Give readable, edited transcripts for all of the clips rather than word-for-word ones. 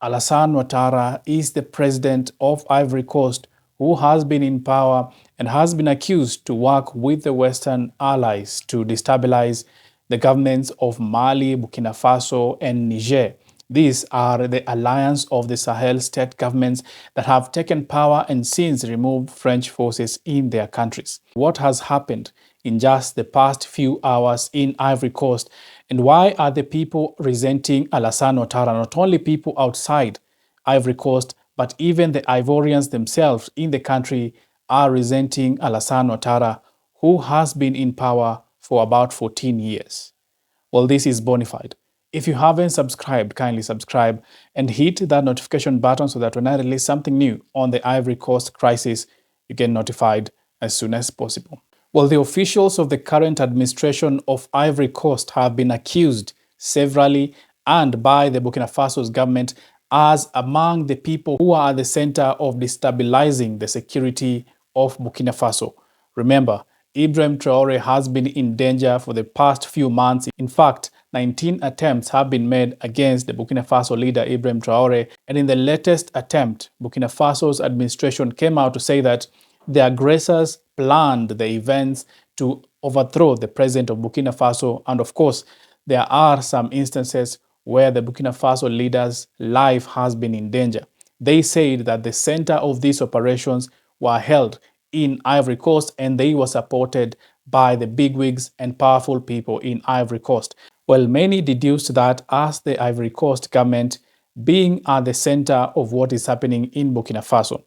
Alassane Ouattara is the president of Ivory Coast who has been in power and has been accused to work with the Western allies to destabilize the governments of Mali, Burkina Faso, and Niger. These are the alliance of the Sahel state governments that have taken power and since removed French forces in their countries. What has happened in just the past few hours in Ivory Coast, and why are the people resenting Alassane Ouattara? Not only people outside Ivory Coast, but even the Ivorians themselves in the country are resenting Alassane Ouattara, who has been in power for about 14 years. Well, this is Bonafide. If you haven't subscribed, kindly subscribe and hit that notification button so that when I release something new on the Ivory Coast crisis, you get notified as soon as possible. Well, the officials of the current administration of Ivory Coast have been accused severally and by the Burkina Faso's government as among the people who are at the center of destabilizing the security of Burkina Faso. Remember, Ibrahim Traore has been in danger for the past few months. In fact, 19 attempts have been made against the Burkina Faso leader Ibrahim Traore, and in the latest attempt, Burkina Faso's administration came out to say that the aggressors planned the events to overthrow the president of Burkina Faso, and of course, there are some instances where the Burkina Faso leader's life has been in danger. They said that the center of these operations were held in Ivory Coast and they were supported by the bigwigs and powerful people in Ivory Coast. Well, many deduced that as the Ivory Coast government being at the center of what is happening in Burkina Faso.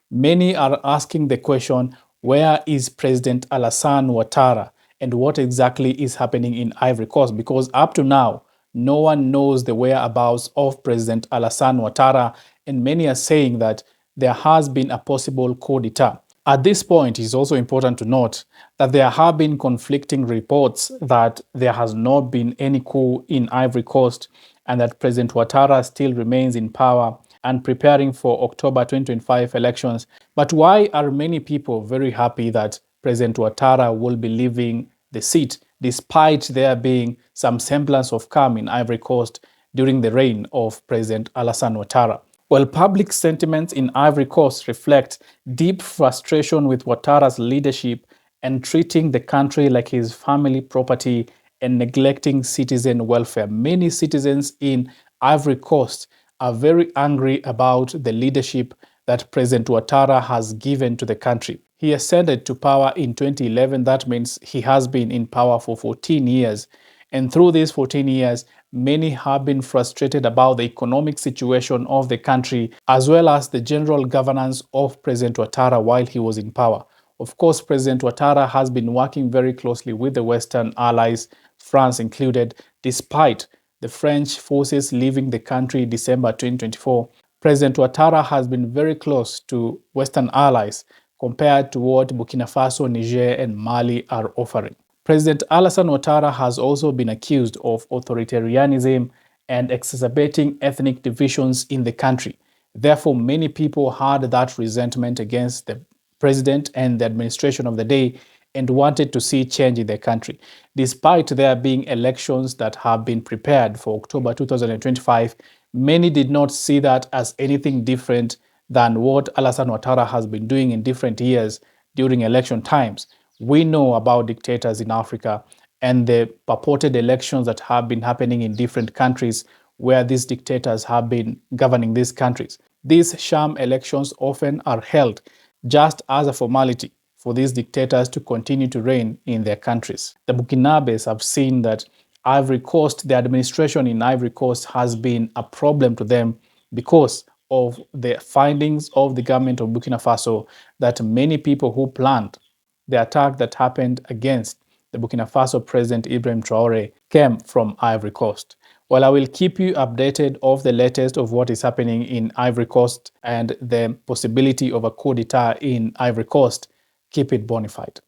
Many are asking the question, where is President Alassane Ouattara and what exactly is happening in Ivory Coast? Because up to now, no one knows the whereabouts of President Alassane Ouattara, and many are saying that there has been a possible coup d'etat. At this point, it is also important to note that there have been conflicting reports that there has not been any coup in Ivory Coast and that President Ouattara still remains in power and preparing for October 2025 elections. But why are many people very happy that President Ouattara will be leaving the seat, despite there being some semblance of calm in Ivory Coast during the reign of President Alassane Ouattara? Well, public sentiments in Ivory Coast reflect deep frustration with Ouattara's leadership and treating the country like his family property and neglecting citizen welfare. Many citizens in Ivory Coast are very angry about the leadership that President Ouattara has given to the country. He ascended to power in 2011. That means he has been in power for 14 years. And through these 14 years, many have been frustrated about the economic situation of the country, as well as the general governance of President Ouattara while he was in power. Of course, President Ouattara has been working very closely with the Western allies, France included, despite the French forces leaving the country in December 2024. President Ouattara has been very close to Western allies compared to what Burkina Faso, Niger, and Mali are offering. President Alassane Ouattara has also been accused of authoritarianism and exacerbating ethnic divisions in the country. Therefore, many people had that resentment against the president and the administration of the day and wanted to see change in the country. Despite there being elections that have been prepared for October 2025, many did not see that as anything different than what Alassane Ouattara has been doing in different years during election times. We know about dictators in Africa and the purported elections that have been happening in different countries where these dictators have been governing these countries. These sham elections often are held just as a formality for these dictators to continue to reign in their countries. The Burkinabes have seen that Ivory Coast, the administration in Ivory Coast has been a problem to them because of the findings of the government of Burkina Faso that many people who planned the attack that happened against the Burkina Faso President Ibrahim Traore came from Ivory Coast. Well, I will keep you updated of the latest of what is happening in Ivory Coast and the possibility of a coup d'etat in Ivory Coast. Keep it bonafide.